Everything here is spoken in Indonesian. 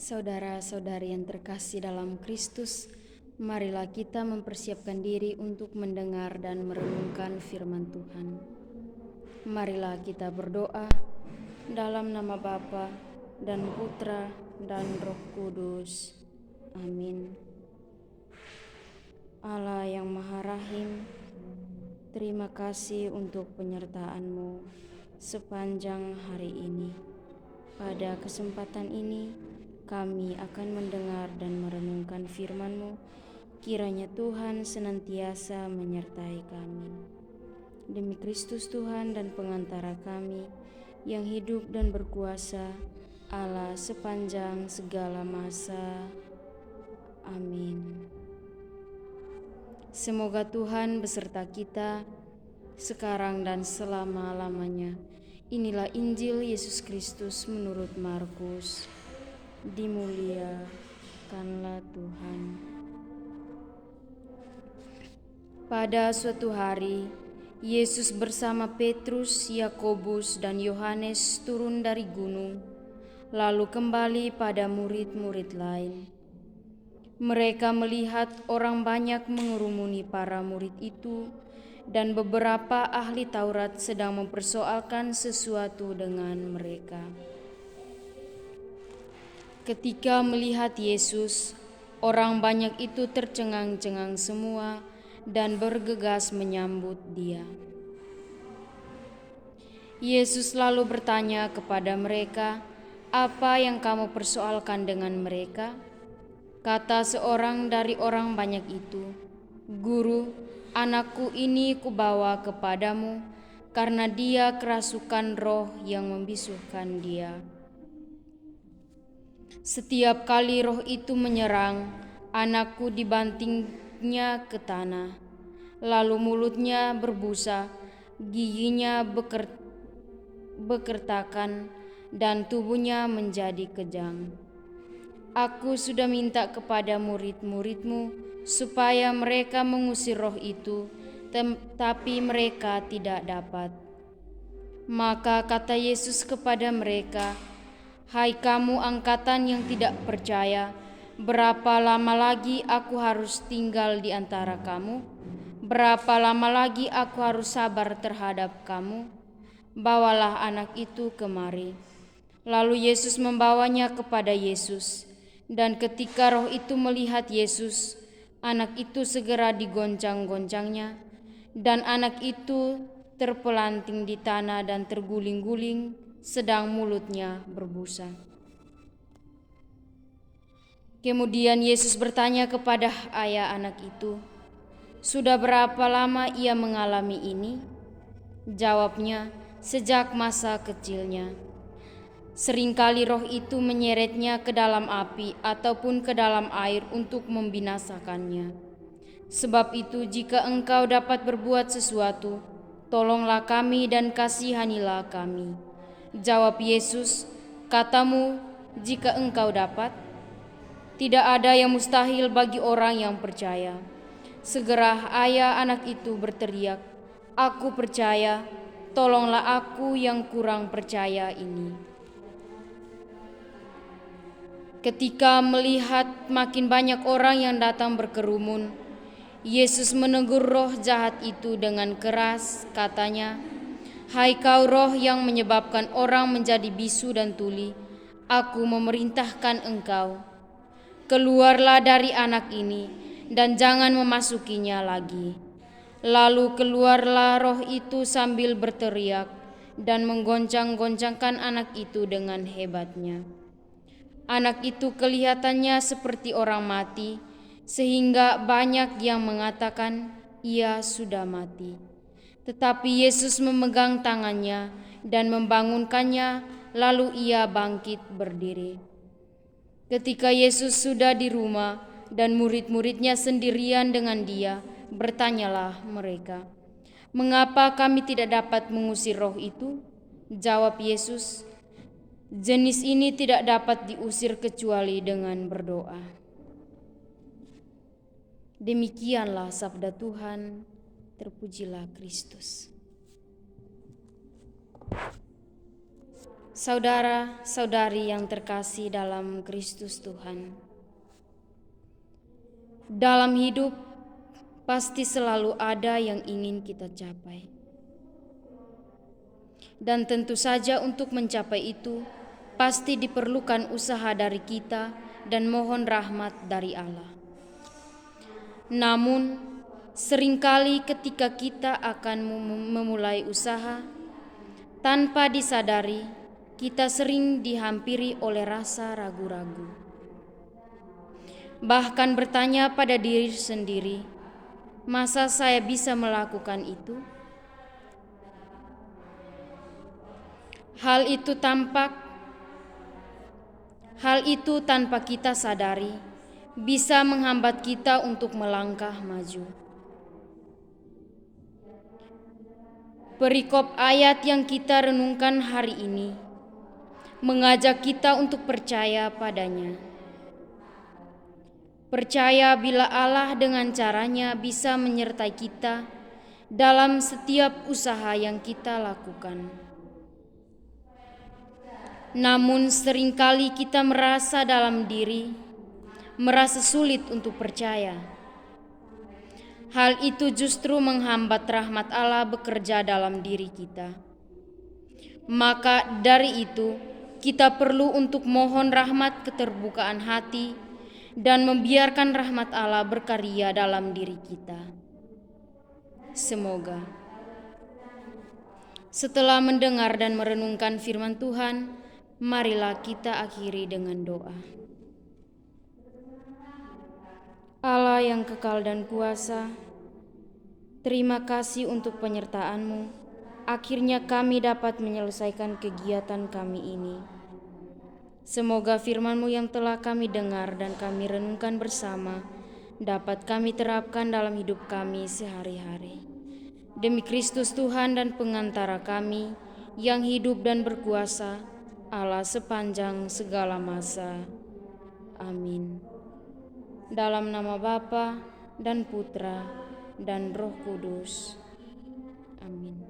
Saudara-saudari yang terkasih dalam Kristus, marilah kita mempersiapkan diri untuk mendengar dan merenungkan firman Tuhan. Marilah kita berdoa dalam nama Bapa dan Putra dan Roh Kudus. Amin. Allah yang Maha Rahim, terima kasih untuk penyertaan-Mu sepanjang hari ini. Pada kesempatan ini, kami akan mendengar dan merenungkan firman-Mu. Kiranya Tuhan senantiasa menyertai kami. Demi Kristus Tuhan dan pengantara kami, yang hidup dan berkuasa, Allah sepanjang segala masa. Amin. Semoga Tuhan beserta kita, sekarang dan selama-lamanya. Inilah Injil Yesus Kristus menurut Markus. Dimuliakanlah Tuhan. Pada suatu hari, Yesus bersama Petrus, Yakobus, dan Yohanes turun dari gunung, lalu kembali pada murid-murid lain. Mereka melihat orang banyak mengerumuni para murid itu, dan beberapa ahli Taurat sedang mempersoalkan sesuatu dengan mereka. Ketika melihat Yesus, orang banyak itu tercengang-cengang semua dan bergegas menyambut Dia. Yesus lalu bertanya kepada mereka, "Apa yang kamu persoalkan dengan mereka?" Kata seorang dari orang banyak itu, "Guru, anakku ini kubawa kepadamu karena dia kerasukan roh yang membisukan dia. Setiap kali roh itu menyerang, anakku dibantingnya ke tanah, lalu mulutnya berbusa, giginya bekertakan, dan tubuhnya menjadi kejang. Aku sudah minta kepada murid-muridmu supaya mereka mengusir roh itu, tapi mereka tidak dapat." Maka kata Yesus kepada mereka, "Hai kamu angkatan yang tidak percaya, berapa lama lagi aku harus tinggal di antara kamu? Berapa lama lagi aku harus sabar terhadap kamu? Bawalah anak itu kemari." Lalu Yesus membawanya kepada Yesus. Dan ketika roh itu melihat Yesus, anak itu segera digoncang-goncangnya, dan anak itu terpelanting di tanah dan terguling-guling, sedang mulutnya berbusa. Kemudian Yesus bertanya kepada ayah anak itu, "Sudah berapa lama ia mengalami ini?" Jawabnya, "Sejak masa kecilnya. Seringkali roh itu menyeretnya ke dalam api ataupun ke dalam air untuk membinasakannya. Sebab itu jika engkau dapat berbuat sesuatu, tolonglah kami dan kasihanilah kami." Jawab Yesus, "Katamu, jika engkau dapat? Tidak ada yang mustahil bagi orang yang percaya." Segera ayah anak itu berteriak, "Aku percaya, tolonglah aku yang kurang percaya ini." Ketika melihat makin banyak orang yang datang berkerumun, Yesus menegur roh jahat itu dengan keras, katanya, "Hai kau roh yang menyebabkan orang menjadi bisu dan tuli, aku memerintahkan engkau, keluarlah dari anak ini dan jangan memasukinya lagi." Lalu keluarlah roh itu sambil berteriak dan menggoncang-goncangkan anak itu dengan hebatnya. Anak itu kelihatannya seperti orang mati, sehingga banyak yang mengatakan ia sudah mati. Tetapi Yesus memegang tangannya dan membangunkannya, lalu ia bangkit berdiri. Ketika Yesus sudah di rumah dan murid-muridnya sendirian dengan Dia, bertanyalah mereka, "Mengapa kami tidak dapat mengusir roh itu?" Jawab Yesus, "Jenis ini tidak dapat diusir kecuali dengan berdoa." Demikianlah sabda Tuhan, terpujilah Kristus. Saudara-saudari yang terkasih dalam Kristus Tuhan, dalam hidup pasti selalu ada yang ingin kita capai. Dan tentu saja untuk mencapai itu pasti diperlukan usaha dari kita dan mohon rahmat dari Allah. Namun, seringkali ketika kita akan memulai usaha, tanpa disadari, kita sering dihampiri oleh rasa ragu-ragu. Bahkan bertanya pada diri sendiri, masa saya bisa melakukan itu? Hal itu tanpa kita sadari, bisa menghambat kita untuk melangkah maju. Perikop ayat yang kita renungkan hari ini mengajak kita untuk percaya padanya. Percaya bila Allah dengan caranya bisa menyertai kita dalam setiap usaha yang kita lakukan. Namun seringkali kita merasa sulit untuk percaya. Hal itu justru menghambat rahmat Allah bekerja dalam diri kita. Maka dari itu, kita perlu untuk mohon rahmat keterbukaan hati dan membiarkan rahmat Allah berkarya dalam diri kita. Semoga setelah mendengar dan merenungkan firman Tuhan, marilah kita akhiri dengan doa. Allah yang kekal dan kuasa, terima kasih untuk penyertaan-Mu. Akhirnya kami dapat menyelesaikan kegiatan kami ini. Semoga firman-Mu yang telah kami dengar dan kami renungkan bersama dapat kami terapkan dalam hidup kami sehari-hari. Demi Kristus Tuhan dan pengantara kami yang hidup dan berkuasa, Allah sepanjang segala masa. Amin. Dalam nama Bapa dan Putra dan Roh Kudus. Amin.